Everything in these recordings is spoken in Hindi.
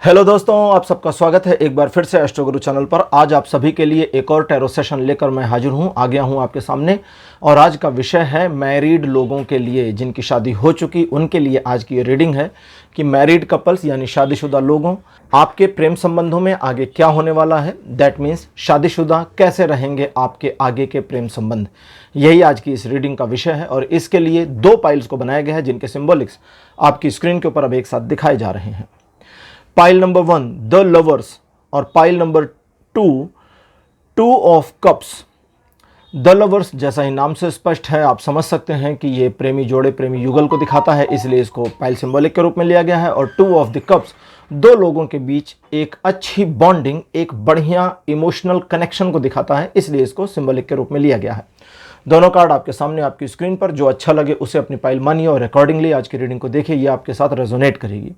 हेलो दोस्तों, आप सबका स्वागत है एक बार फिर से एस्ट्रो गुरु चैनल पर। आज आप सभी के लिए एक और टैरो सेशन लेकर मैं हाजिर हूं, आ गया हूं आपके सामने। और आज का विषय है मैरिड लोगों के लिए, जिनकी शादी हो चुकी उनके लिए आज की ये रीडिंग है कि मैरिड कपल्स यानी शादीशुदा लोगों, आपके प्रेम संबंधों में आगे क्या होने वाला है। दैट मीन्स शादीशुदा कैसे रहेंगे आपके आगे के प्रेम संबंध, यही आज की इस रीडिंग का विषय है। और इसके लिए दो पाइल्स को बनाया गया है जिनके सिंबॉलिक्स आपकी स्क्रीन के ऊपर अब एक साथ दिखाए जा रहे हैं। पाइल नंबर 1 द लवर्स और pile number 2 two of cups. The lovers जैसा ही नाम से स्पष्ट है, आप समझ सकते हैं कि ये प्रेमी जोड़े, प्रेमी युगल को दिखाता है, इसलिए इसको पाइल सिंबॉलिक के रूप में लिया गया है। और टू ऑफ द कप्स दो लोगों के बीच एक अच्छी बॉन्डिंग, एक बढ़िया इमोशनल कनेक्शन को दिखाता है, इसलिए इसको सिंबॉलिक के रूप में लिया गया है। दोनों कार्ड आपके सामने आपकी स्क्रीन पर, जो अच्छा लगे उसे अपनी पाइल मानिए और अकॉर्डिंगली आज की रीडिंग को देखिए, ये आपके साथ रेजोनेट करेगी।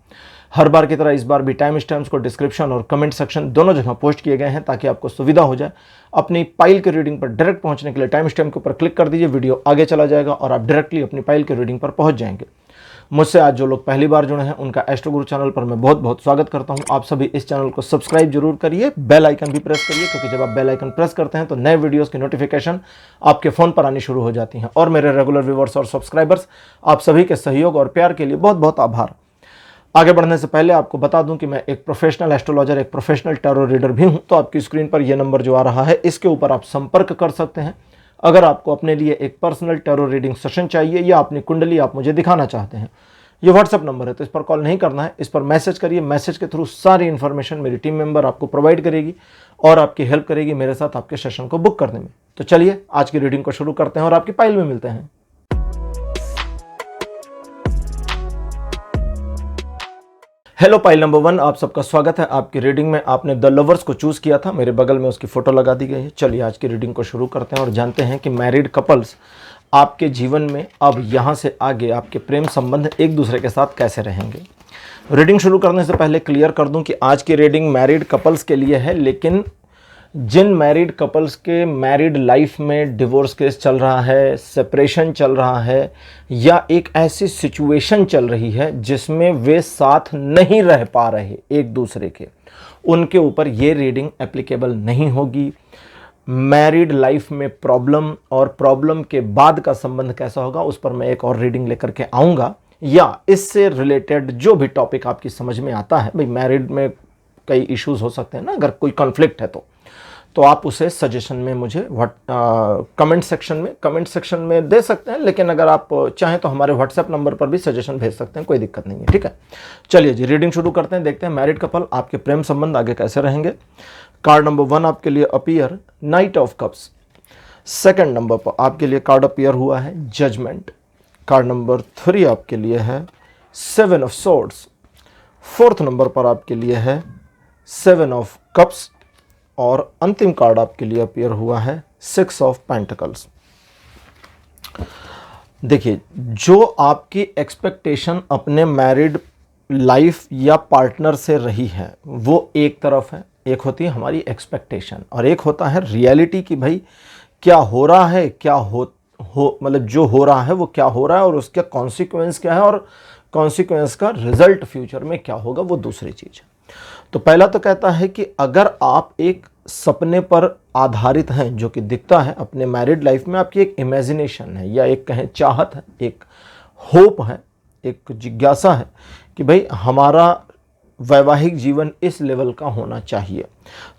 हर बार की तरह इस बार भी टाइम स्टैम्प्स को डिस्क्रिप्शन और कमेंट सेक्शन दोनों जगह पोस्ट किए गए हैं ताकि आपको सुविधा हो जाए। अपनी पाइल की रीडिंग पर डायरेक्ट पहुंचने के लिए टाइम स्टैम्प के ऊपर क्लिक कर दीजिए, वीडियो आगे चला जाएगा और आप डायरेक्टली अपनी पाइल की रीडिंग पर पहुंच जाएंगे। मुझसे आज जो लोग पहली बार जुड़े हैं उनका एस्ट्रो गुरु चैनल पर मैं बहुत बहुत स्वागत करता हूं। आप सभी इस चैनल को सब्सक्राइब जरूर करिए, बेल आइकन भी प्रेस करिए, क्योंकि जब आप बेल आइकन प्रेस करते हैं तो नए वीडियोस की नोटिफिकेशन आपके फोन पर आनी शुरू हो जाती हैं। और मेरे रेगुलर व्यूअर्स और सब्सक्राइबर्स, आप सभी के सहयोग और प्यार के लिए बहुत बहुत आभार। आगे बढ़ने से पहले आपको बता दूं कि मैं एक प्रोफेशनल एस्ट्रोलॉजर, एक प्रोफेशनल टैरो रीडर भी हूं। तो आपकी स्क्रीन पर यह नंबर जो आ रहा है, इसके ऊपर आप संपर्क कर सकते हैं अगर आपको अपने लिए एक पर्सनल टैरो रीडिंग सेशन चाहिए या अपनी कुंडली आप मुझे दिखाना चाहते हैं। ये व्हाट्सएप नंबर है, तो इस पर कॉल नहीं करना है, इस पर मैसेज करिए। मैसेज के थ्रू सारी इन्फॉर्मेशन मेरी टीम मेंबर आपको प्रोवाइड करेगी और आपकी हेल्प करेगी मेरे साथ आपके सेशन को बुक करने में। तो चलिए आज की रीडिंग को शुरू करते हैं और आपकी पाइल में मिलते हैं। हेलो पाइल नंबर 1, आप सबका स्वागत है आपकी रीडिंग में। आपने द लवर्स को चूज किया था, मेरे बगल में उसकी फोटो लगा दी गई है। चलिए आज की रीडिंग को शुरू करते हैं और जानते हैं कि मैरिड कपल्स आपके जीवन में अब यहाँ से आगे आपके प्रेम संबंध एक दूसरे के साथ कैसे रहेंगे। रीडिंग शुरू करने से पहले क्लियर कर दूं कि आज की रीडिंग मैरिड कपल्स के लिए है, लेकिन जिन मैरिड कपल्स के मैरिड लाइफ में डिवोर्स केस चल रहा है, सेपरेशन चल रहा है, या एक ऐसी सिचुएशन चल रही है जिसमें वे साथ नहीं रह पा रहे एक दूसरे के, उनके ऊपर ये रीडिंग एप्लीकेबल नहीं होगी। मैरिड लाइफ में प्रॉब्लम और प्रॉब्लम के बाद का संबंध कैसा होगा उस पर मैं एक और रीडिंग लेकर के आऊँगा, या इससे रिलेटेड जो भी टॉपिक आपकी समझ में आता है। भाई मैरिड में कई इश्यूज हो सकते हैं ना, अगर कोई कॉन्फ्लिक्ट है तो आप उसे सजेशन में मुझे कमेंट सेक्शन में दे सकते हैं, लेकिन अगर आप चाहें तो हमारे व्हाट्सएप नंबर पर भी सजेशन भेज सकते हैं, कोई दिक्कत नहीं है। ठीक है, चलिए जी रीडिंग शुरू करते हैं, देखते हैं मैरिड कपल आपके प्रेम संबंध आगे कैसे रहेंगे। कार्ड नंबर 1 आपके लिए appear night of cups. Second number पर आपके लिए कार्ड अपीयर हुआ है जजमेंट। कार्ड नंबर 3 आपके लिए है 7 ऑफ सोर्ड्स। फोर्थ नंबर पर आपके लिए है 7 ऑफ कप्स और अंतिम कार्ड आपके लिए अपीयर हुआ है 6 ऑफ पेंटिकल्स। देखिए, जो आपकी एक्सपेक्टेशन अपने मैरिड लाइफ या पार्टनर से रही है वो एक तरफ है, एक होती है हमारी एक्सपेक्टेशन और एक होता है रियलिटी कि भाई क्या हो रहा है, क्या हो मतलब जो हो रहा है वो क्या हो रहा है और उसका कॉन्सिक्वेंस क्या है और कॉन्सिक्वेंस का रिजल्ट फ्यूचर में क्या होगा, वो दूसरी चीज़ है। तो पहला तो कहता है कि अगर आप एक सपने पर आधारित हैं, जो कि दिखता है अपने मैरिड लाइफ में, आपकी एक इमेजिनेशन है या एक कहें चाहत है, एक होप है, एक जिज्ञासा है कि भाई हमारा वैवाहिक जीवन इस लेवल का होना चाहिए,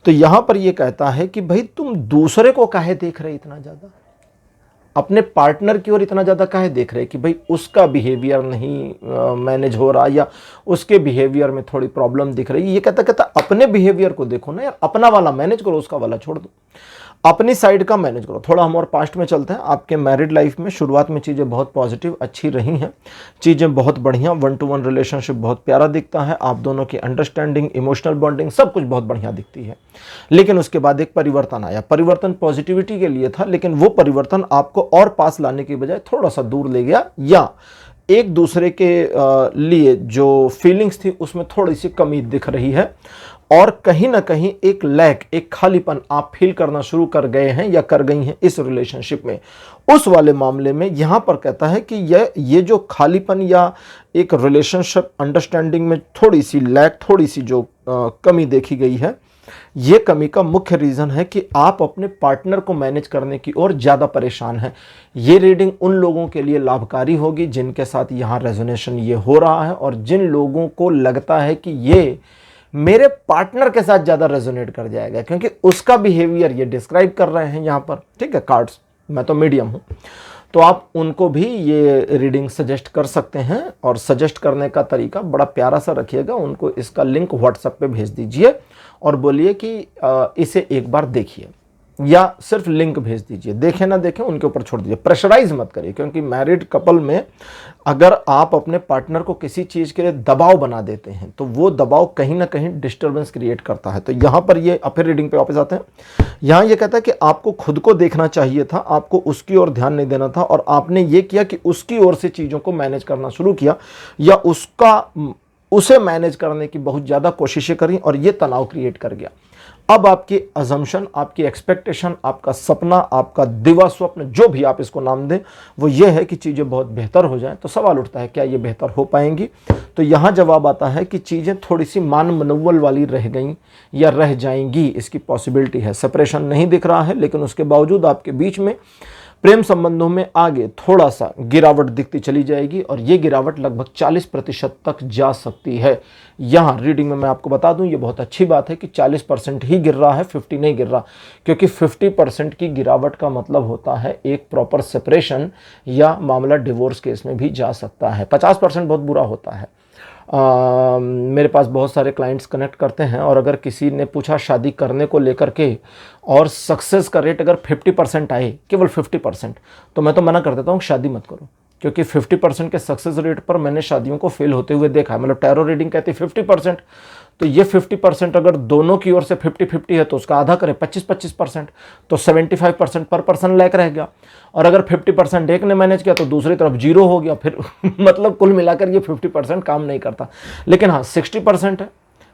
तो यहाँ पर यह कहता है कि भाई तुम दूसरे को काहे देख रहे इतना ज़्यादा, अपने पार्टनर की ओर इतना ज़्यादा काहे देख रहे कि भाई उसका बिहेवियर नहीं मैनेज हो रहा या उसके बिहेवियर में थोड़ी प्रॉब्लम दिख रही है। ये कहता अपने बिहेवियर को देखो ना यार, अपना वाला मैनेज करो, उसका वाला छोड़ दो, अपनी साइड का मैनेज करो। थोड़ा हम और पास्ट में चलते हैं। आपके मैरिड लाइफ में शुरुआत में चीज़ें बहुत पॉजिटिव अच्छी रही हैं, चीज़ें बहुत बढ़िया, 1-to-1 रिलेशनशिप बहुत प्यारा दिखता है, आप दोनों की अंडरस्टैंडिंग, इमोशनल बॉन्डिंग सब कुछ बहुत बढ़िया दिखती है। लेकिन उसके बाद एक परिवर्तन आया। परिवर्तन पॉजिटिविटी के लिए था, लेकिन वो परिवर्तन आपको और पास लाने की बजाय थोड़ा सा दूर ले गया, या एक दूसरे के लिए जो फीलिंग्स थी उसमें थोड़ी सी कमी दिख रही है। और कहीं ना कहीं एक लैक, एक खालीपन आप फील करना शुरू कर गए हैं या कर गई हैं इस रिलेशनशिप में, उस वाले मामले में यहां पर कहता है कि ये जो खालीपन या एक रिलेशनशिप अंडरस्टैंडिंग में थोड़ी सी लैक, थोड़ी सी जो कमी देखी गई है, ये कमी का मुख्य रीजन है कि आप अपने पार्टनर को मैनेज करने की ओर ज्यादा परेशान हैं। ये रीडिंग उन लोगों के लिए लाभकारी होगी जिनके साथ यहां रेजोनेशन ये हो रहा है, और जिन लोगों को लगता है कि ये मेरे पार्टनर के साथ ज्यादा रेजोनेट कर जाएगा, क्योंकि उसका बिहेवियर ये डिस्क्राइब कर रहे हैं यहां पर। ठीक है, कार्ड्स, मैं तो मीडियम हूं, तो आप उनको भी ये रीडिंग सजेस्ट कर सकते हैं। और सजेस्ट करने का तरीका बड़ा प्यारा सा रखिएगा, उनको इसका लिंक व्हाट्सएप पे भेज दीजिए और बोलिए कि इसे एक बार देखिए, या सिर्फ लिंक भेज दीजिए, देखें ना देखें उनके ऊपर छोड़ दीजिए, प्रेशराइज मत करिए। क्योंकि मैरिड कपल में अगर आप अपने पार्टनर को किसी चीज़ के लिए दबाव बना देते हैं तो वो दबाव कहीं ना कहीं डिस्टर्बेंस क्रिएट करता है। तो यहाँ पर ये फिर रीडिंग पे वापस आते हैं। यहाँ ये कहता है कि आपको खुद को देखना चाहिए था, आपको उसकी ओर ध्यान नहीं देना था, और आपने ये किया कि उसकी ओर से चीज़ों को मैनेज करना शुरू किया, या उसे मैनेज करने की बहुत ज़्यादा कोशिशें करी, और ये तनाव क्रिएट कर गया। अब आपकी अजम्पशन, आपकी एक्सपेक्टेशन, आपका सपना, आपका दिवा स्वप्न, जो भी आप इसको नाम दें, वो ये है कि चीज़ें बहुत बेहतर हो जाएं। तो सवाल उठता है क्या ये बेहतर हो पाएंगी? तो यहाँ जवाब आता है कि चीज़ें थोड़ी सी मान मनोवल वाली रह गई या रह जाएंगी, इसकी पॉसिबिलिटी है। सेपरेशन नहीं दिख रहा है, लेकिन उसके बावजूद आपके बीच में प्रेम संबंधों में आगे थोड़ा सा गिरावट दिखती चली जाएगी, और ये गिरावट लगभग 40% तक जा सकती है। यहाँ रीडिंग में मैं आपको बता दूं, ये बहुत अच्छी बात है कि 40% ही गिर रहा है, 50 नहीं गिर रहा, क्योंकि 50% की गिरावट का मतलब होता है एक प्रॉपर सेपरेशन या मामला डिवोर्स केस में भी जा सकता है। 50% बहुत बुरा होता है। मेरे पास बहुत सारे क्लाइंट्स कनेक्ट करते हैं, और अगर किसी ने पूछा शादी करने को लेकर के और सक्सेस का रेट अगर 50% आए, केवल 50%, तो मैं तो मना कर देता हूँ शादी मत करो। क्योंकि 50% के सक्सेस रेट पर मैंने शादियों को फेल होते हुए देखा है। मतलब टैरो रीडिंग कहती है 50%, तो ये 50% अगर दोनों की ओर से 50-50 है तो उसका आधा करें 25-25%, तो 75% पर पर्सन लैक रह गया। और अगर 50% एक ने मैनेज किया तो दूसरी तरफ 0 हो गया, फिर मतलब कुल मिलाकर ये 50% काम नहीं करता। लेकिन हाँ 60% है,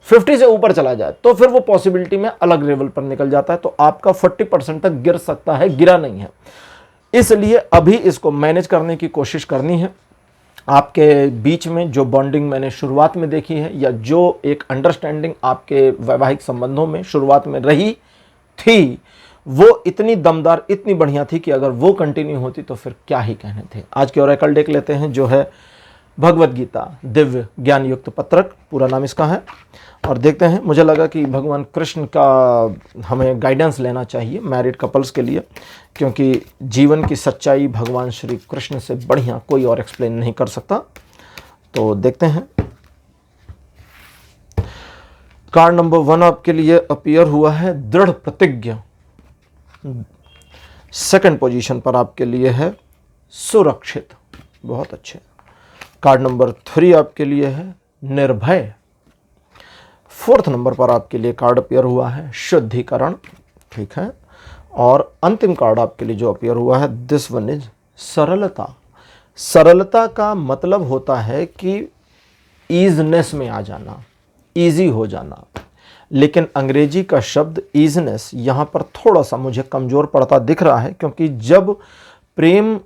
50 से ऊपर चला जाए तो फिर वो पॉसिबिलिटी में अलग लेवल पर निकल जाता है। तो आपका 40% तक गिर सकता है, गिरा नहीं है। इसलिए अभी इसको मैनेज करने की कोशिश करनी है। आपके बीच में जो बॉन्डिंग मैंने शुरुआत में देखी है, या जो एक अंडरस्टैंडिंग आपके वैवाहिक संबंधों में शुरुआत में रही थी, वो इतनी दमदार, इतनी बढ़िया थी कि अगर वो कंटिन्यू होती तो फिर क्या ही कहने थे। आज के ओरेकल देख लेते हैं, जो है भगवत गीता दिव्य ज्ञान युक्त पत्रक, पूरा नाम इसका है। और देखते हैं, मुझे लगा कि भगवान कृष्ण का हमें गाइडेंस लेना चाहिए मैरिड कपल्स के लिए, क्योंकि जीवन की सच्चाई भगवान श्री कृष्ण से बढ़िया कोई और एक्सप्लेन नहीं कर सकता। तो देखते हैं। कार्ड नंबर 1 आपके लिए अपीयर हुआ है दृढ़ प्रतिज्ञा। सेकंड पोजीशन पर आपके लिए है सुरक्षित, बहुत अच्छे। कार्ड नंबर 3 आपके लिए है निर्भय। 4th नंबर पर आपके लिए कार्ड अपीयर हुआ है शुद्धिकरण, ठीक है। और अंतिम कार्ड आपके लिए जो अपीयर हुआ है, दिस वन इज सरलता। सरलता का मतलब होता है कि ईजनेस में आ जाना, इजी हो जाना। लेकिन अंग्रेजी का शब्द ईजनेस यहाँ पर थोड़ा सा मुझे कमज़ोर पड़ता दिख रहा है, क्योंकि जब प्रेम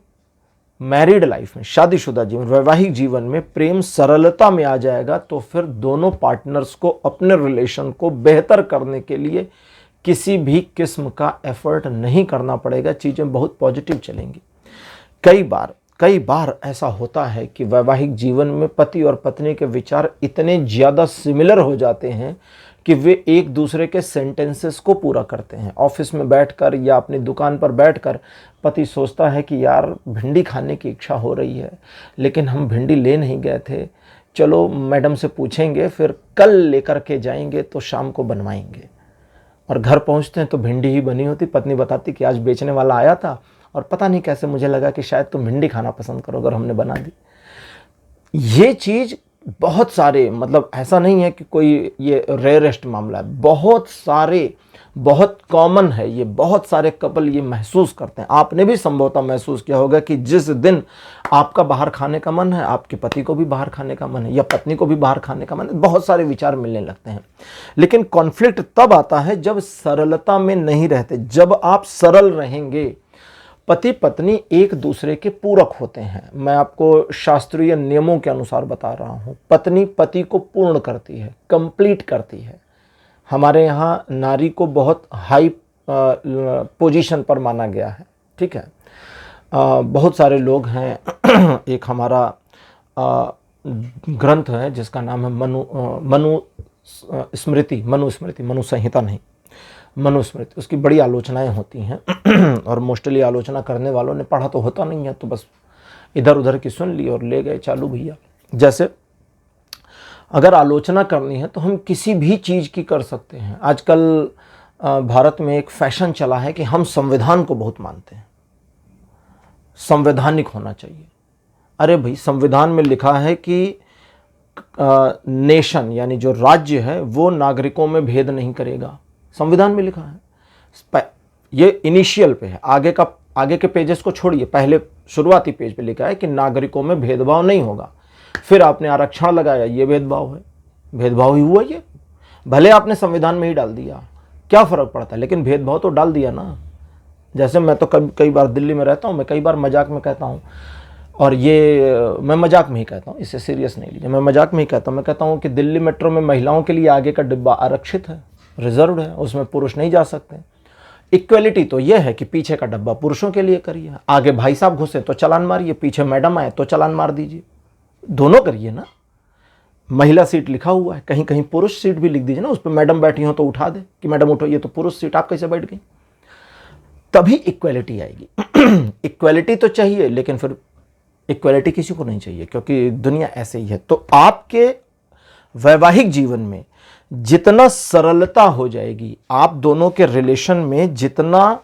मैरिड लाइफ में, शादीशुदा जीवन, वैवाहिक जीवन में प्रेम सरलता में आ जाएगा तो फिर दोनों पार्टनर्स को अपने रिलेशन को बेहतर करने के लिए किसी भी किस्म का एफर्ट नहीं करना पड़ेगा, चीज़ें बहुत पॉजिटिव चलेंगी। कई बार ऐसा होता है कि वैवाहिक जीवन में पति और पत्नी के विचार इतने ज़्यादा सिमिलर हो जाते हैं कि वे एक दूसरे के सेंटेंसेस को पूरा करते हैं। ऑफिस में बैठकर या अपनी दुकान पर बैठकर पति सोचता है कि यार भिंडी खाने की इच्छा हो रही है, लेकिन हम भिंडी ले नहीं गए थे, चलो मैडम से पूछेंगे, फिर कल लेकर के जाएंगे तो शाम को बनवाएंगे। और घर पहुंचते हैं तो भिंडी ही बनी होती। पत्नी बताती कि आज बेचने वाला आया था और पता नहीं कैसे मुझे लगा कि शायद तुम भिंडी खाना पसंद करोगे और हमने बना दी। ये चीज़ बहुत सारे, मतलब ऐसा नहीं है कि कोई ये रेयरेस्ट मामला है, बहुत सारे, बहुत कॉमन है ये, बहुत सारे कपल ये महसूस करते हैं। आपने भी संभवतः महसूस किया होगा कि जिस दिन आपका बाहर खाने का मन है, आपके पति को भी बाहर खाने का मन है, या पत्नी को भी बाहर खाने का मन है, बहुत सारे विचार मिलने लगते हैं। लेकिन कॉन्फ्लिक्ट तब आता है जब सरलता में नहीं रहते। जब आप सरल रहेंगे, पति पत्नी एक दूसरे के पूरक होते हैं। मैं आपको शास्त्रीय नियमों के अनुसार बता रहा हूँ। पत्नी पति को पूर्ण करती है, कंप्लीट करती है। हमारे यहाँ नारी को बहुत हाई पोजीशन पर माना गया है, ठीक है। बहुत सारे लोग हैं एक हमारा ग्रंथ है जिसका नाम है मनुस्मृति, मनुसंहिता नहीं, मनुस्मृति। उसकी बड़ी आलोचनाएं होती हैं और मोस्टली आलोचना करने वालों ने पढ़ा तो होता नहीं है, तो बस इधर उधर की सुन ली और ले गए चालू भैया। जैसे अगर आलोचना करनी है तो हम किसी भी चीज़ की कर सकते हैं। आजकल भारत में एक फैशन चला है कि हम संविधान को बहुत मानते हैं, संवैधानिक होना चाहिए। अरे भाई, संविधान में लिखा है कि नेशन यानी जो राज्य है वो नागरिकों में भेद नहीं करेगा, संविधान में लिखा है। ये इनिशियल पे है, आगे के पेजेस को छोड़िए, पहले शुरुआती पेज पे लिखा है कि नागरिकों में भेदभाव नहीं होगा। फिर आपने आरक्षण लगाया, ये भेदभाव है, भेदभाव ही हुआ ये। भले आपने संविधान में ही डाल दिया, क्या फ़र्क पड़ता है, लेकिन भेदभाव तो डाल दिया ना। जैसे मैं तो कई बार दिल्ली में रहता हूँ, मैं कई बार मजाक में कहता हूँ, और ये मैं मजाक में ही कहता हूँ, इससे सीरियस नहीं लीजिए, मैं मजाक में ही कहता हूँ। मैं कहता हूँ कि दिल्ली मेट्रो में महिलाओं के लिए आगे का डिब्बा आरक्षित है, रिजर्व्ड है, उसमें पुरुष नहीं जा सकते। इक्वलिटी तो यह है कि पीछे का डब्बा पुरुषों के लिए करिए, आगे भाई साहब घुसे तो चालान मारिए, पीछे मैडम आए तो चालान मार दीजिए, दोनों करिए ना। महिला सीट लिखा हुआ है, कहीं कहीं पुरुष सीट भी लिख दीजिए ना, उस पर मैडम बैठी हो तो उठा दे कि मैडम उठो, ये तो पुरुष सीट, आप कैसे बैठ गई। तभी इक्वलिटी आएगी। इक्वलिटी तो चाहिए, लेकिन फिर इक्वलिटी किसी को नहीं चाहिए, क्योंकि दुनिया ऐसे ही है। तो आपके वैवाहिक जीवन में जितना सरलता हो जाएगी, आप दोनों के रिलेशन में जितना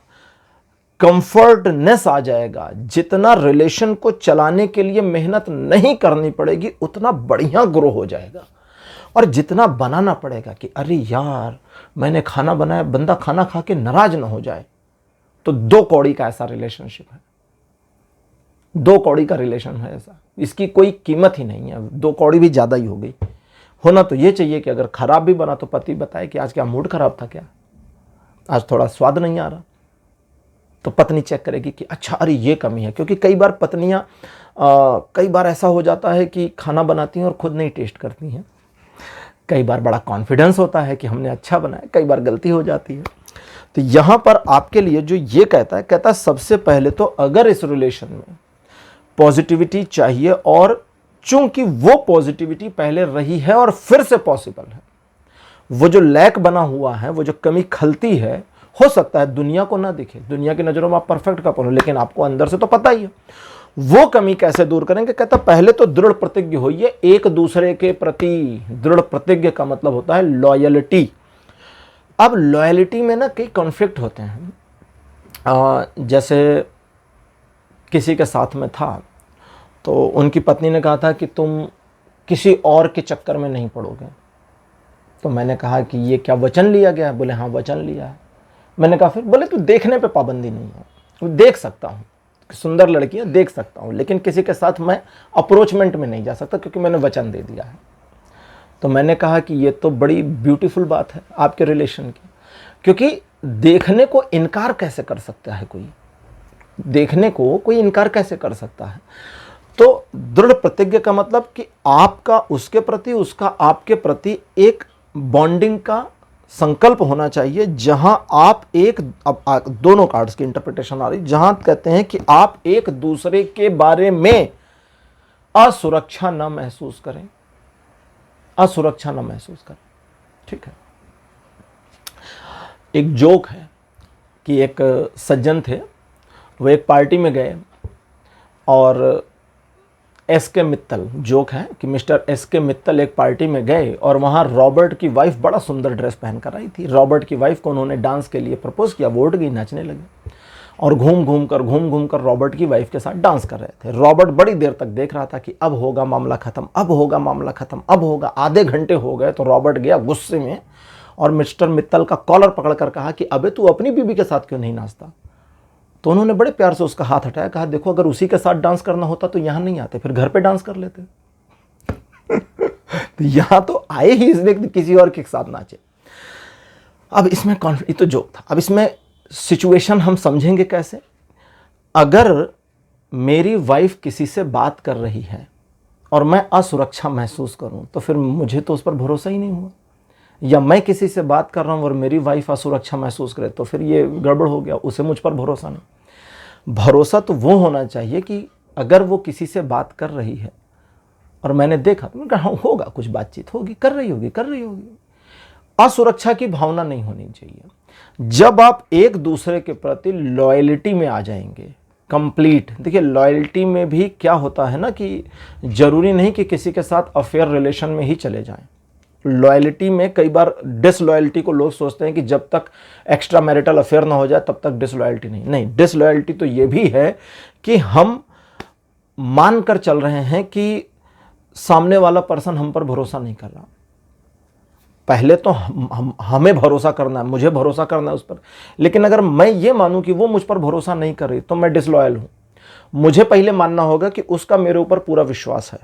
कंफर्टनेस आ जाएगा, जितना रिलेशन को चलाने के लिए मेहनत नहीं करनी पड़ेगी, उतना बढ़िया ग्रो हो जाएगा। और जितना बनाना पड़ेगा कि अरे यार मैंने खाना बनाया, बंदा खाना खा के नाराज ना हो जाए, तो 2 कौड़ी का ऐसा रिलेशनशिप है, 2 कौड़ी का रिलेशन है ऐसा, इसकी कोई कीमत ही नहीं है। 2 कौड़ी भी ज़्यादा ही हो गई। होना तो ये चाहिए कि अगर खराब भी बना तो पति बताए कि आज क्या मूड खराब था, क्या आज थोड़ा स्वाद नहीं आ रहा, तो पत्नी चेक करेगी कि अच्छा अरे ये कमी है। क्योंकि कई बार पत्नियां कई बार ऐसा हो जाता है कि खाना बनाती हैं और खुद नहीं टेस्ट करती हैं। कई बार बड़ा कॉन्फिडेंस होता है कि हमने अच्छा बनाया, कई बार गलती हो जाती है। तो यहाँ पर आपके लिए जो ये कहता है सबसे पहले तो अगर इस रिलेशन में पॉजिटिविटी चाहिए, और चूंकि वो पॉजिटिविटी पहले रही है और फिर से पॉसिबल है, वो जो लैक बना हुआ है, वो जो कमी खलती है, हो सकता है दुनिया को ना दिखे, दुनिया की नज़रों में आप परफेक्ट कपल हो, लेकिन आपको अंदर से तो पता ही है। वो कमी कैसे दूर करेंगे, कहता पहले तो दृढ़ प्रतिज्ञ होइए एक दूसरे के प्रति। दृढ़ प्रतिज्ञ का मतलब होता है लॉयल्टी। अब लॉयल्टी में ना कई कॉन्फ्लिक्ट होते हैं। जैसे किसी के साथ में था, तो उनकी पत्नी ने कहा था कि तुम किसी और के चक्कर में नहीं पड़ोगे। तो मैंने कहा कि ये क्या वचन लिया गया है? बोले हाँ वचन लिया है। मैंने कहा फिर? बोले तू देखने पे पाबंदी नहीं है, देख सकता हूँ, सुंदर लड़कियाँ देख सकता हूँ, लेकिन किसी के साथ मैं अप्रोचमेंट में नहीं जा सकता क्योंकि मैंने वचन दे दिया है। तो मैंने कहा कि ये तो बड़ी ब्यूटीफुल बात है आपके रिलेशन की, क्योंकि देखने को इनकार कैसे कर सकता है कोई, देखने को कोई इनकार कैसे कर सकता है। तो दृढ़ प्रतिज्ञा का मतलब कि आपका उसके प्रति, उसका आपके प्रति एक बॉन्डिंग का संकल्प होना चाहिए, जहां आप एक, अब दोनों कार्ड्स की इंटरप्रिटेशन आ रही, जहां कहते हैं कि आप एक दूसरे के बारे में असुरक्षा न महसूस करें, असुरक्षा न महसूस करें। ठीक है। एक जोक है कि एक सज्जन थे, वो एक पार्टी में गए और एस.के. मित्तल, जोक है कि मिस्टर एस.के. मित्तल एक पार्टी में गए और वहाँ रॉबर्ट की वाइफ बड़ा सुंदर ड्रेस पहन कर आई थी। रॉबर्ट की वाइफ को उन्होंने डांस के लिए प्रपोज किया, वो उठ गई, नाचने लगी। और घूम घूम कर रॉबर्ट की वाइफ के साथ डांस कर रहे थे। रॉबर्ट बड़ी देर तक देख रहा था कि अब होगा मामला खत्म, अब होगा मामला खत्म, अब होगा। आधे घंटे हो गए तो रॉबर्ट गया गुस्से में और मिस्टर मित्तल का कॉलर पकड़कर कहा कि अबे तू अपनी बीबी के साथ क्यों नहीं नाचता। तो उन्होंने बड़े प्यार से उसका हाथ हटाया, कहा देखो अगर उसी के साथ डांस करना होता तो यहां नहीं आते, फिर घर पे डांस कर लेते। तो यहां तो आए ही इसलिए किसी और के साथ नाचे। अब इसमें कॉन्फ्लिक्ट तो जोक था। अब इसमें सिचुएशन हम समझेंगे कैसे। अगर मेरी वाइफ किसी से बात कर रही है और मैं असुरक्षा महसूस करूं तो फिर मुझे तो उस पर भरोसा ही नहीं हुआ। या मैं किसी से बात कर रहा हूं और मेरी वाइफ असुरक्षा महसूस करे तो फिर ये गड़बड़ हो गया, उसे मुझ पर भरोसा नहीं। भरोसा तो वो होना चाहिए कि अगर वो किसी से बात कर रही है और मैंने देखा तो मैंने कहा हाँ होगा, कुछ बातचीत होगी, कर रही होगी। असुरक्षा की भावना नहीं होनी चाहिए। जब आप एक दूसरे के प्रति लॉयल्टी में आ जाएंगे कंप्लीट। देखिए लॉयल्टी में भी क्या होता है ना कि जरूरी नहीं कि किसी के साथ अफेयर रिलेशन में ही चले जाएं। लॉयल्टी में कई बार डिसलॉयल्टी को लोग सोचते हैं कि जब तक एक्स्ट्रा मैरिटल अफेयर ना हो जाए तब तक डिसलॉयल्टी नहीं। डिसलॉयल्टी तो ये भी है कि हम मानकर चल रहे हैं कि सामने वाला पर्सन हम पर भरोसा नहीं कर रहा। पहले तो हमें भरोसा करना है, मुझे भरोसा करना है उस पर, लेकिन अगर मैं ये मानूं कि वो मुझ पर भरोसा नहीं कर रही तो मैं डिसलॉयल हूं। मुझे पहले मानना होगा कि उसका मेरे ऊपर पूरा विश्वास है।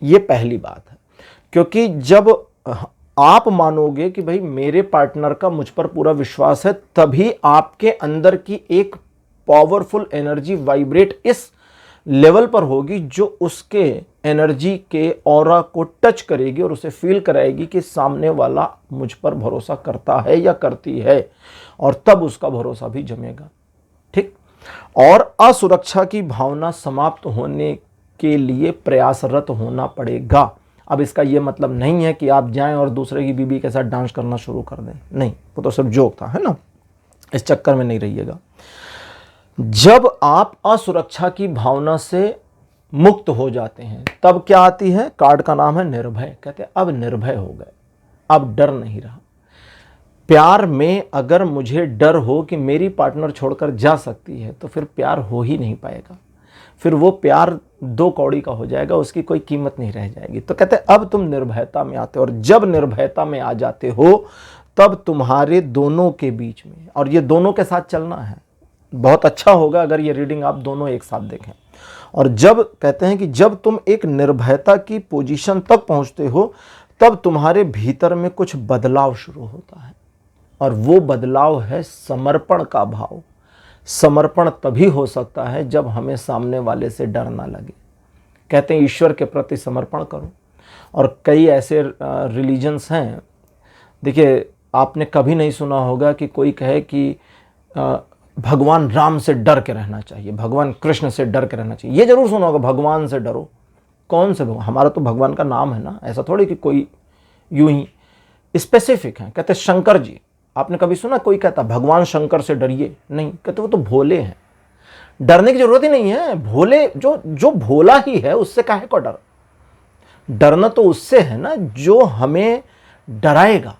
ये पहली बात है, क्योंकि जब आप मानोगे कि भाई मेरे पार्टनर का मुझ पर पूरा विश्वास है, तभी आपके अंदर की एक पावरफुल एनर्जी वाइब्रेट इस लेवल पर होगी जो उसके एनर्जी के ऑरा को टच करेगी और उसे फील कराएगी कि सामने वाला मुझ पर भरोसा करता है या करती है, और तब उसका भरोसा भी जमेगा। ठीक। और असुरक्षा की भावना समाप्त होने के लिए प्रयासरत होना पड़ेगा। अब इसका यह मतलब नहीं है कि आप जाएं और दूसरे की बीबी के साथ डांस करना शुरू कर दें, नहीं, वो तो सिर्फ जोक था, है ना। इस चक्कर में नहीं रहिएगा। जब आप असुरक्षा की भावना से मुक्त हो जाते हैं तब क्या आती है, कार्ड का नाम है निर्भय। कहते हैं अब निर्भय हो गए, अब डर नहीं रहा। प्यार में अगर मुझे डर हो कि मेरी पार्टनर छोड़कर जा सकती है तो फिर प्यार हो ही नहीं पाएगा। फिर वो प्यार दो कौड़ी का हो जाएगा, उसकी कोई कीमत नहीं रह जाएगी। तो कहते हैं अब तुम निर्भयता में आते हो, और जब निर्भयता में आ जाते हो तब तुम्हारे दोनों के बीच में, और ये दोनों के साथ चलना है, बहुत अच्छा होगा अगर ये रीडिंग आप दोनों एक साथ देखें। और जब कहते हैं कि जब तुम एक निर्भयता की पोजीशन तक पहुंचते हो तब तुम्हारे भीतर में कुछ बदलाव शुरू होता है, और वो बदलाव है समर्पण का भाव। समर्पण तभी हो सकता है जब हमें सामने वाले से डर ना लगे। कहते हैं ईश्वर के प्रति समर्पण करो। और कई ऐसे रिलीजन्स हैं, देखिए आपने कभी नहीं सुना होगा कि कोई कहे कि भगवान राम से डर के रहना चाहिए, भगवान कृष्ण से डर के रहना चाहिए। ये जरूर सुना होगा भगवान से डरो। कौन से भगवान? हमारा तो भगवान का नाम है ना, ऐसा थोड़ी कि कोई यूं ही स्पेसिफिक है। कहते शंकर जी, आपने कभी सुना कोई कहता भगवान शंकर से डरिए? नहीं, कहते वो तो भोले हैं, डरने की जरूरत ही नहीं है। भोले जो भोला ही है उससे काहे को डर? डरना तो उससे है ना जो हमें डराएगा।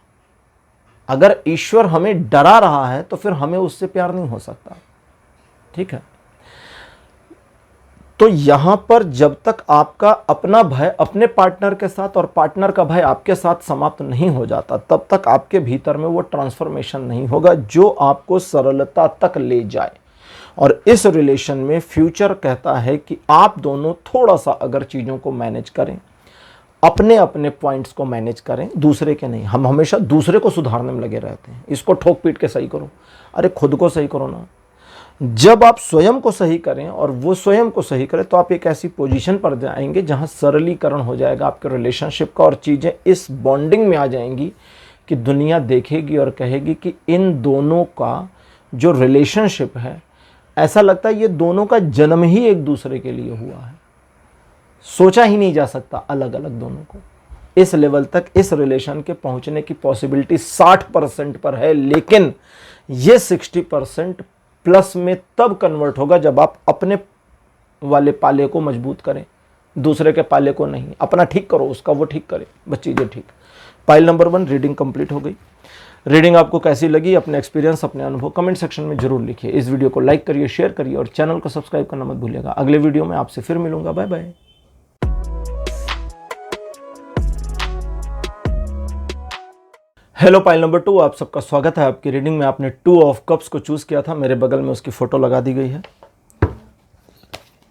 अगर ईश्वर हमें डरा रहा है तो फिर हमें उससे प्यार नहीं हो सकता। ठीक है। तो यहां पर जब तक आपका अपना भय अपने पार्टनर के साथ और पार्टनर का भय आपके साथ समाप्त नहीं हो जाता, तब तक आपके भीतर में वो ट्रांसफॉर्मेशन नहीं होगा जो आपको सरलता तक ले जाए। और इस रिलेशन में फ्यूचर कहता है कि आप दोनों थोड़ा सा अगर चीजों को मैनेज करें, अपने अपने पॉइंट्स को मैनेज करें, दूसरे के नहीं। हम हमेशा दूसरे को सुधारने में लगे रहते हैं, इसको ठोक पीट के सही करो। अरे खुद को सही करो ना। जब आप स्वयं को सही करें और वो स्वयं को सही करें तो आप एक ऐसी पोजीशन पर जाएंगे जहां सरलीकरण हो जाएगा आपके रिलेशनशिप का, और चीज़ें इस बॉन्डिंग में आ जाएंगी कि दुनिया देखेगी और कहेगी कि इन दोनों का जो रिलेशनशिप है, ऐसा लगता है ये दोनों का जन्म ही एक दूसरे के लिए हुआ है। सोचा ही नहीं जा सकता अलग अलग दोनों को। इस लेवल तक इस रिलेशन के पहुंचने की पॉसिबिलिटी 60% पर है, लेकिन ये 60% प्लस में तब कन्वर्ट होगा जब आप अपने वाले पाले को मजबूत करें, दूसरे के पाले को नहीं। अपना ठीक करो, उसका वो ठीक करे, बस चीजें ठीक। पाइल नंबर 1 रीडिंग कंप्लीट हो गई। रीडिंग आपको कैसी लगी, अपने एक्सपीरियंस, अपने अनुभव कमेंट सेक्शन में जरूर लिखिए। इस वीडियो को लाइक करिए, शेयर करिए और चैनल को सब्सक्राइब करना मत भूलिएगा। अगले वीडियो में आपसे फिर मिलूंगा। Bye bye. हेलो पाइल नंबर 2, आप सबका स्वागत है आपकी रीडिंग में। आपने 2 ऑफ कप्स को चूज किया था, मेरे बगल में उसकी फोटो लगा दी गई है।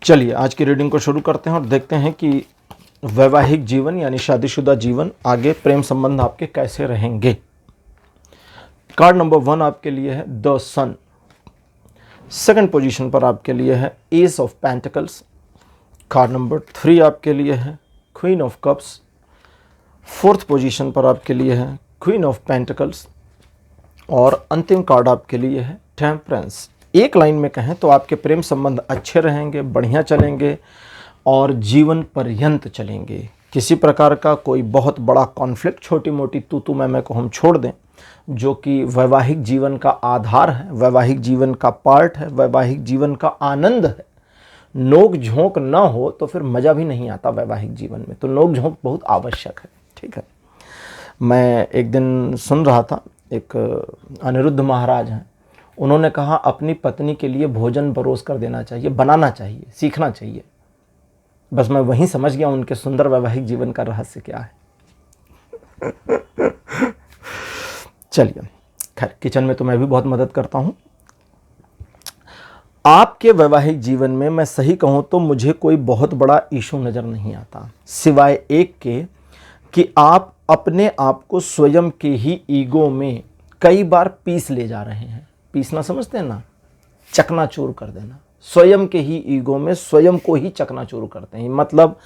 चलिए आज की रीडिंग को शुरू करते हैं और देखते हैं कि वैवाहिक जीवन यानी शादीशुदा जीवन, आगे प्रेम संबंध आपके कैसे रहेंगे। कार्ड नंबर 1 आपके लिए है द सन। सेकंड पोजीशन पर आपके लिए है S of pentacles. Card number 3 आपके लिए है queen of cups. Fourth position पर आपके लिए है क्वीन ऑफ पेंटिकल्स और अंतिम कार्ड आपके लिए है टेम्परेंस। एक लाइन में कहें तो आपके प्रेम संबंध अच्छे रहेंगे, बढ़िया चलेंगे और जीवन पर्यंत चलेंगे। किसी प्रकार का कोई बहुत बड़ा कॉन्फ्लिक्ट, छोटी मोटी तू मैं को हम छोड़ दें, जो कि वैवाहिक जीवन का आधार है, वैवाहिक जीवन का पार्ट है, वैवाहिक जीवन का आनंद है। नोक झोंक ना हो तो फिर मज़ा भी नहीं आता वैवाहिक जीवन में, तो नोक झोंक बहुत आवश्यक है। ठीक है, मैं एक दिन सुन रहा था, एक अनिरुद्ध महाराज हैं, उन्होंने कहा अपनी पत्नी के लिए भोजन परोस कर देना चाहिए, बनाना चाहिए, सीखना चाहिए। बस मैं वहीं समझ गया उनके सुंदर वैवाहिक जीवन का रहस्य क्या है। चलिए, खैर किचन में तो मैं भी बहुत मदद करता हूं। आपके वैवाहिक जीवन में मैं सही कहूं तो मुझे कोई बहुत बड़ा इशू नजर नहीं आता, सिवाय एक के कि आप अपने आप को स्वयं के ही ईगो में कई बार पीस ले जा रहे हैं। पीसना समझते हैं ना, चकनाचूर कर देना। स्वयं के ही ईगो में स्वयं को ही चकनाचूर करते हैं, मतलब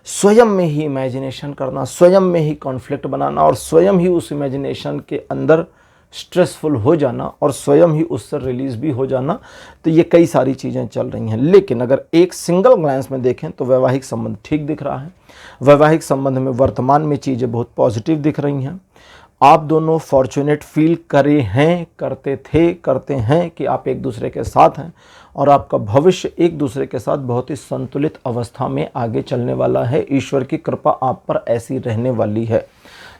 स्वयं में ही इमेजिनेशन करना, स्वयं में ही कॉन्फ्लिक्ट बनाना और स्वयं ही उस इमेजिनेशन के अंदर स्ट्रेसफुल हो जाना और स्वयं ही उससे रिलीज भी हो जाना। तो ये कई सारी चीज़ें चल रही हैं, लेकिन अगर एक सिंगल ग्लांस में देखें तो वैवाहिक संबंध ठीक दिख रहा है। वैवाहिक संबंध में वर्तमान में चीज़ें बहुत पॉजिटिव दिख रही हैं। आप दोनों फॉर्चुनेट फील करे हैं, करते थे, करते हैं कि आप एक दूसरे के साथ हैं और आपका भविष्य एक दूसरे के साथ बहुत ही संतुलित अवस्था में आगे चलने वाला है। ईश्वर की कृपा आप पर ऐसी रहने वाली है।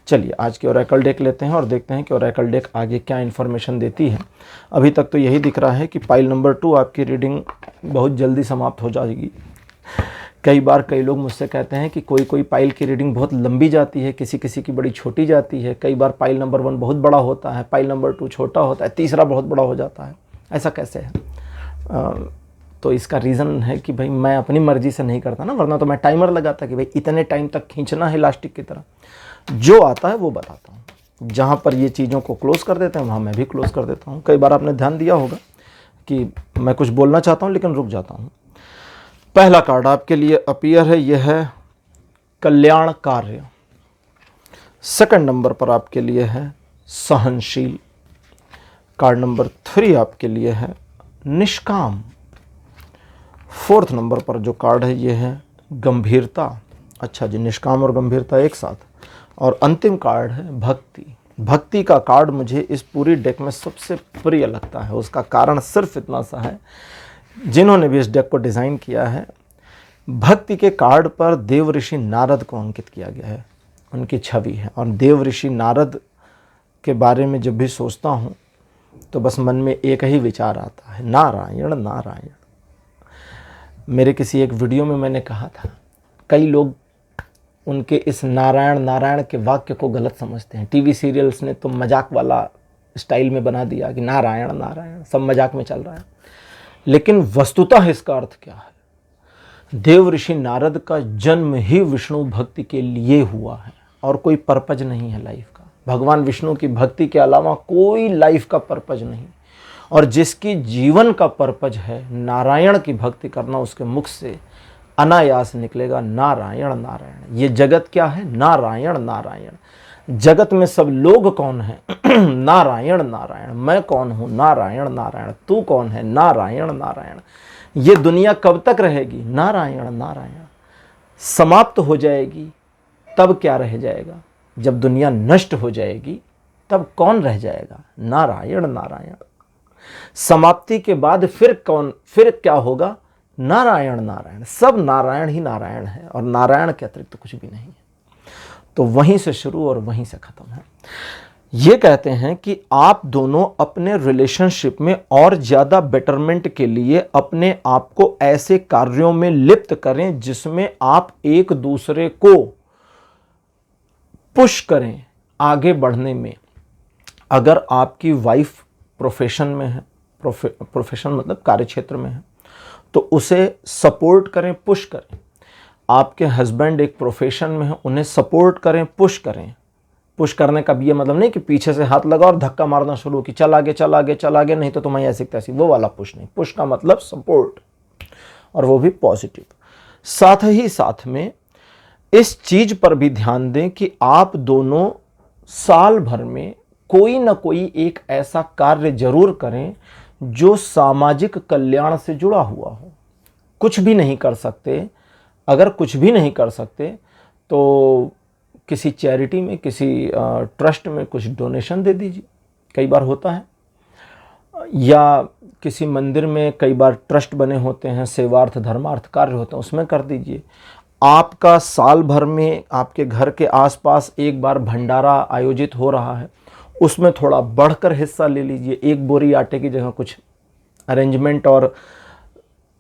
चलिए आज के ओरेकल डेक लेते हैं और देखते हैं कि ओरेकल डेक आगे क्या इन्फॉर्मेशन देती है। अभी तक तो यही दिख रहा है कि पाइल नंबर 2 आपकी रीडिंग बहुत जल्दी समाप्त हो जाएगी। कई बार कई लोग मुझसे कहते हैं कि कोई पाइल की रीडिंग बहुत लंबी जाती है, किसी किसी की बड़ी छोटी जाती है। कई बार पाइल नंबर 1 बहुत बड़ा होता है, पाइल नंबर 2 छोटा होता है, तीसरा बहुत बड़ा हो जाता है। ऐसा कैसे है? तो इसका रीज़न है कि भाई मैं अपनी मर्जी से नहीं करता ना, वरना तो मैं टाइमर लगाता कि भाई इतने टाइम तक खींचना है इलास्टिक की तरह। जो आता है वो बताता हूँ। जहाँ पर ये चीज़ों को क्लोज़ कर देते हैं वहाँ मैं भी क्लोज़ कर देता हूँ। कई बार आपने ध्यान दिया होगा कि मैं कुछ बोलना चाहता हूँ लेकिन रुक जाता हूँ। पहला कार्ड आपके लिए अपीयर है, यह है कल्याण कार्य। सेकंड नंबर पर आपके लिए है सहनशील। कार्ड नंबर 3 आपके लिए है निष्काम। फोर्थ नंबर पर जो कार्ड है ये है गंभीरता। अच्छा जी, निष्काम और गंभीरता एक साथ। और अंतिम कार्ड है भक्ति। भक्ति का कार्ड मुझे इस पूरी डेक में सबसे प्रिय लगता है। उसका कारण सिर्फ इतना सा है, जिन्होंने भी इस डेक को डिज़ाइन किया है, भक्ति के कार्ड पर देव ऋषि नारद को अंकित किया गया है, उनकी छवि है। और देव ऋषि नारद के बारे में जब भी सोचता हूँ तो बस मन में एक ही विचार आता है, नारायण नारायण। मेरे किसी एक वीडियो में मैंने कहा था, कई लोग उनके इस नारायण नारायण के वाक्य को गलत समझते हैं। टीवी सीरियल्स ने तो मजाक वाला स्टाइल में बना दिया कि नारायण नारायण, सब मजाक में चल रहा है। लेकिन वस्तुतः इसका अर्थ क्या है? देव ऋषि नारद का जन्म ही विष्णु भक्ति के लिए हुआ है और कोई पर्पज नहीं है लाइफ का। भगवान विष्णु की भक्ति के अलावा कोई लाइफ का पर्पज नहीं। और जिसकी जीवन का पर्पज है नारायण की भक्ति करना, उसके मुख से अनायास निकलेगा नारायण नारायण। ये जगत क्या है? नारायण नारायण। जगत में सब लोग कौन है? नारायण नारायण। मैं कौन हूँ? नारायण नारायण। तू कौन है? नारायण नारायण। ये दुनिया कब तक रहेगी? नारायण नारायण। समाप्त हो जाएगी तब क्या रह जाएगा? जब दुनिया नष्ट हो जाएगी तब कौन रह जाएगा? नारायण नारायण। समाप्ति के बाद फिर क्या होगा? नारायण नारायण। सब नारायण ही नारायण है और नारायण के अतिरिक्त तो कुछ भी नहीं है। तो वहीं से शुरू और वहीं से खत्म है। ये कहते हैं कि आप दोनों अपने रिलेशनशिप में और ज़्यादा बेटरमेंट के लिए अपने आप को ऐसे कार्यों में लिप्त करें जिसमें आप एक दूसरे को पुश करें आगे बढ़ने में। अगर आपकी वाइफ प्रोफेशन में है, प्रोफेशन मतलब कार्यक्षेत्र में है, तो उसे सपोर्ट करें, पुश करें। आपके हस्बैंड एक प्रोफेशन में है, उन्हें सपोर्ट करें, पुश करें। पुश करने का भी ये मतलब नहीं कि पीछे से हाथ लगा और धक्का मारना शुरू कि चल आगे चल आगे चल आगे, नहीं तो तुम्हें ऐसी तैसी, वो वाला पुश नहीं। पुश का मतलब सपोर्ट, और वो भी पॉजिटिव। साथ ही साथ में इस चीज पर भी ध्यान दें कि आप दोनों साल भर में कोई ना कोई एक ऐसा कार्य जरूर करें जो सामाजिक कल्याण से जुड़ा हुआ हो। कुछ भी नहीं कर सकते, अगर कुछ भी नहीं कर सकते तो किसी चैरिटी में, किसी ट्रस्ट में कुछ डोनेशन दे दीजिए, कई बार होता है। या किसी मंदिर में कई बार ट्रस्ट बने होते हैं, सेवार्थ धर्मार्थ कार्य होते हैं, उसमें कर दीजिए। आपका साल भर में आपके घर के आसपास एक बार भंडारा आयोजित हो रहा है, उसमें थोड़ा बढ़कर हिस्सा ले लीजिए। एक बोरी आटे की जगह कुछ अरेंजमेंट और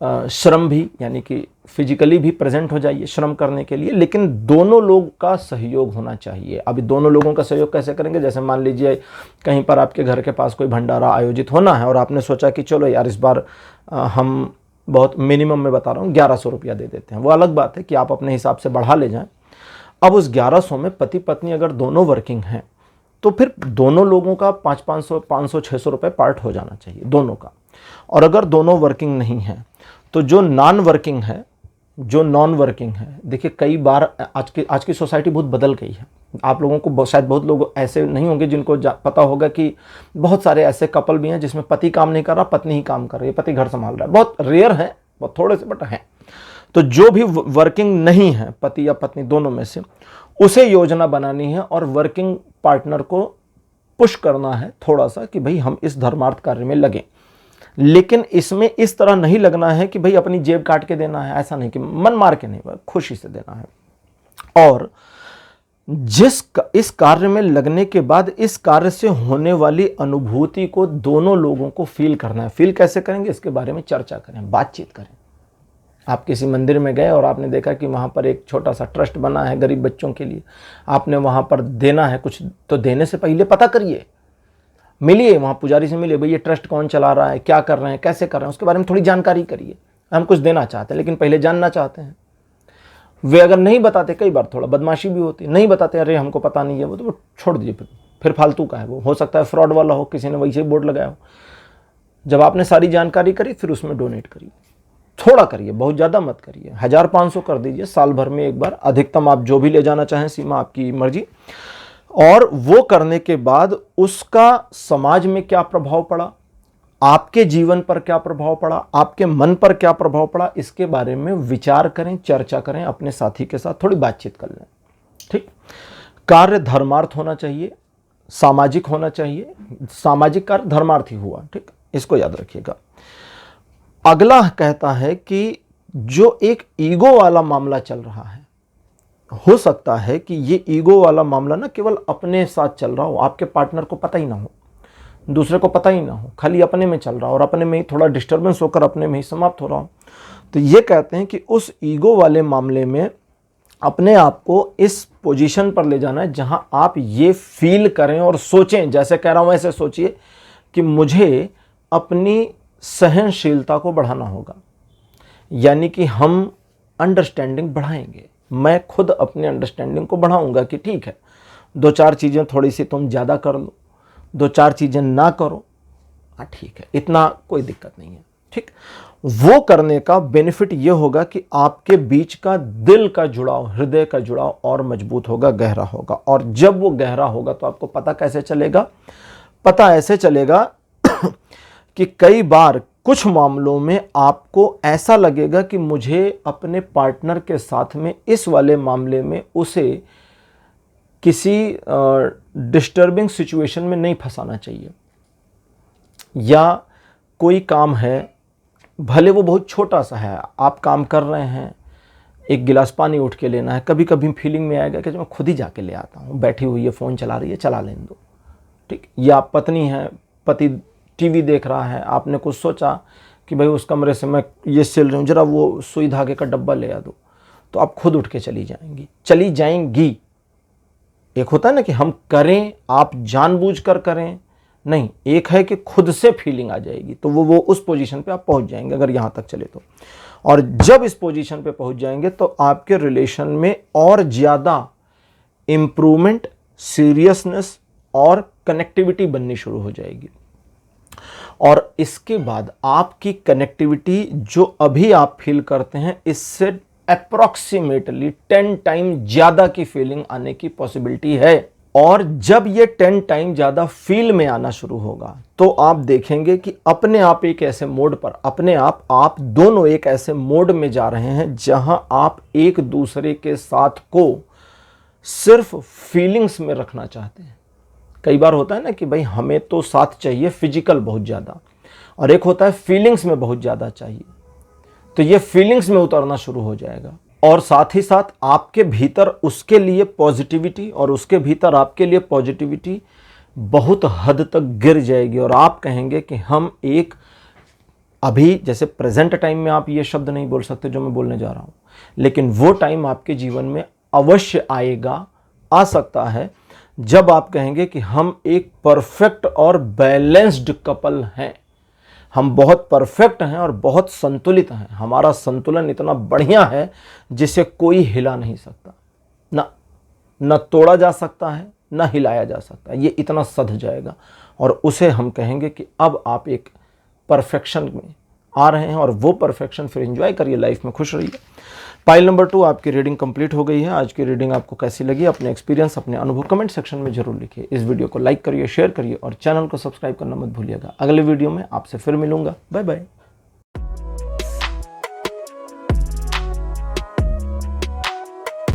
श्रम भी, यानी कि फिजिकली भी प्रेजेंट हो जाइए श्रम करने के लिए, लेकिन दोनों लोग का सहयोग होना चाहिए। अभी दोनों लोगों का सहयोग कैसे करेंगे? जैसे मान लीजिए कहीं पर आपके घर के पास कोई भंडारा आयोजित होना है और आपने सोचा कि चलो यार इस बार हम बहुत मिनिमम में बता रहा हूँ 1100 रुपया दे देते हैं। वो अलग बात है कि आप अपने हिसाब से बढ़ा ले जाएं। अब उस 1100 में पति पत्नी अगर दोनों वर्किंग हैं तो फिर दोनों लोगों का 500-600 रुपये पार्ट हो जाना चाहिए दोनों का। और अगर दोनों वर्किंग नहीं हैं तो जो नॉन वर्किंग है, देखिए कई बार आज की सोसाइटी बहुत बदल गई है। आप लोगों को शायद बहुत लोग ऐसे नहीं होंगे जिनको पता होगा कि बहुत सारे ऐसे कपल भी हैं जिसमें पति काम नहीं कर रहा, पत्नी ही काम कर रही है, पति घर संभाल रहा है। बहुत रेयर है, बहुत थोड़े से, बट हैं। तो जो भी वर्किंग नहीं है, पति या पत्नी दोनों में से, उसे योजना बनानी है और वर्किंग पार्टनर को पुश करना है थोड़ा सा कि भाई हम इस धर्मार्थ कार्य में लगें। लेकिन इसमें इस तरह नहीं लगना है कि भाई अपनी जेब काट के देना है, ऐसा नहीं कि मन मार के नहीं, खुशी से देना है। और इस कार्य में लगने के बाद इस कार्य से होने वाली अनुभूति को दोनों लोगों को फील करना है। फील कैसे करेंगे, इसके बारे में चर्चा करें, बातचीत करें। आप किसी मंदिर में गए और आपने देखा कि वहाँ पर एक छोटा सा ट्रस्ट बना है गरीब बच्चों के लिए, आपने वहाँ पर देना है कुछ, तो देने से पहले पता करिए, मिलिए वहाँ पुजारी से, मिलिए, भाई ये ट्रस्ट कौन चला रहा है, क्या कर रहे हैं, कैसे कर रहे हैं, उसके बारे में थोड़ी जानकारी करिए। हम कुछ देना चाहते हैं लेकिन पहले जानना चाहते हैं। वे अगर नहीं बताते, कई बार थोड़ा बदमाशी भी होती है, नहीं बताते, अरे हमको पता नहीं है, वो तो छोड़ दीजिए, फिर फालतू का है। वो हो सकता है फ्रॉड वाला हो, किसी ने वैसे ही बोर्ड लगाया हो। जब आपने सारी जानकारी करी फिर उसमें डोनेट करिए, थोड़ा करिए, बहुत ज़्यादा मत करिए। 1000-500 कर दीजिए साल भर में एक बार, अधिकतम आप जो भी ले जाना चाहें सीमा आपकी मर्जी। और वो करने के बाद उसका समाज में क्या प्रभाव पड़ा, आपके जीवन पर क्या प्रभाव पड़ा, आपके मन पर क्या प्रभाव पड़ा, इसके बारे में विचार करें, चर्चा करें, अपने साथी के साथ थोड़ी बातचीत कर लें। ठीक, कार्य धर्मार्थ होना चाहिए, सामाजिक होना चाहिए। सामाजिक कार्य धर्मार्थ ही हुआ। ठीक, इसको याद रखिएगा। अगला कहता है कि जो एक ईगो वाला मामला चल रहा है, हो सकता है कि ये ईगो वाला मामला ना केवल अपने साथ चल रहा हो, आपके पार्टनर को पता ही ना हो, दूसरे को पता ही ना हो, खाली अपने में चल रहा हो और अपने में ही थोड़ा डिस्टर्बेंस होकर अपने में ही समाप्त हो रहा हो। तो ये कहते हैं कि उस ईगो वाले मामले में अपने आप को इस पोजीशन पर ले जाना है जहां आप ये फील करें और सोचें, जैसे कह रहा हूं ऐसे सोचिए कि मुझे अपनी सहनशीलता को बढ़ाना होगा, यानी कि हम अंडरस्टैंडिंग बढ़ाएंगे। मैं खुद अपनी अंडरस्टैंडिंग को बढ़ाऊंगा कि ठीक है, 2-4 चीज़ें थोड़ी सी तुम ज़्यादा कर लो, 2-4 चीज़ें ना करो, हाँ ठीक है, इतना कोई दिक्कत नहीं है। ठीक, वो करने का बेनिफिट ये होगा कि आपके बीच का दिल का जुड़ाव, हृदय का जुड़ाव और मजबूत होगा, गहरा होगा। और जब वो गहरा होगा तो आपको पता कैसे चलेगा? पता ऐसे चलेगा कि कई बार कुछ मामलों में आपको ऐसा लगेगा कि मुझे अपने पार्टनर के साथ में इस वाले मामले में उसे किसी डिस्टर्बिंग सिचुएशन में नहीं फंसाना चाहिए। या कोई काम है, भले वो बहुत छोटा सा है, आप काम कर रहे हैं, एक गिलास पानी उठ के लेना है, कभी कभी फीलिंग में आएगा कि मैं खुद ही जाके ले आता हूँ, बैठी हुई है फ़ोन चला रही है, चला लेने दो, ठीक, या पत्नी है, पति टीवी देख रहा है, आपने कुछ सोचा कि भाई उस कमरे से मैं ये सिल रही हूँ, जरा वो सुई धागे का डब्बा ले आ दो, तो आप खुद उठ के चली जाएंगी। एक होता है ना कि हम करें, आप जानबूझकर करें, नहीं, एक है कि खुद से फीलिंग आ जाएगी, तो वो उस पोजीशन पे आप पहुंच जाएंगे अगर यहाँ तक चले तो। और जब इस पोजीशन पे पहुंच जाएंगे तो आपके रिलेशन में और ज़्यादा इम्प्रूवमेंट, सीरियसनेस और कनेक्टिविटी बननी शुरू हो जाएगी। और इसके बाद आपकी कनेक्टिविटी जो अभी आप फील करते हैं, इससे अप्रॉक्सीमेटली 10 टाइम ज़्यादा की फीलिंग आने की पॉसिबिलिटी है। और जब ये 10 टाइम ज़्यादा फील में आना शुरू होगा तो आप देखेंगे कि अपने आप एक ऐसे मोड पर, अपने आप दोनों एक ऐसे मोड में जा रहे हैं जहां आप एक दूसरे के साथ को सिर्फ फीलिंग्स में रखना चाहते हैं। कई बार होता है ना कि भाई हमें तो साथ चाहिए फिजिकल बहुत ज़्यादा, और एक होता है फीलिंग्स में बहुत ज़्यादा चाहिए, तो ये फीलिंग्स में उतरना शुरू हो जाएगा। और साथ ही साथ आपके भीतर उसके लिए पॉजिटिविटी और उसके भीतर आपके लिए पॉजिटिविटी बहुत हद तक गिर जाएगी। और आप कहेंगे कि हम एक, अभी जैसे प्रेजेंट टाइम में आप ये शब्द नहीं बोल सकते जो मैं बोलने जा रहा हूँ, लेकिन वो टाइम आपके जीवन में अवश्य आएगा, आ सकता है, जब आप कहेंगे कि हम एक परफेक्ट और बैलेंस्ड कपल हैं, हम बहुत परफेक्ट हैं और बहुत संतुलित हैं, हमारा संतुलन इतना बढ़िया है जिसे कोई हिला नहीं सकता, न तोड़ा जा सकता है, न हिलाया जा सकता है, ये इतना सध जाएगा। और उसे हम कहेंगे कि अब आप एक परफेक्शन में आ रहे हैं, और वो परफेक्शन फिर एंजॉय करिए, लाइफ में खुश रहिए। पाइल नंबर 2 आपकी रीडिंग कंप्लीट हो गई है। आज की रीडिंग आपको कैसी लगी, अपने एक्सपीरियंस, अपने अनुभव कमेंट सेक्शन में जरूर लिखिए। इस वीडियो को लाइक करिए, शेयर करिए और चैनल को सब्सक्राइब करना मत भूलिएगा। अगले वीडियो में आपसे फिर मिलूंगा। Bye bye.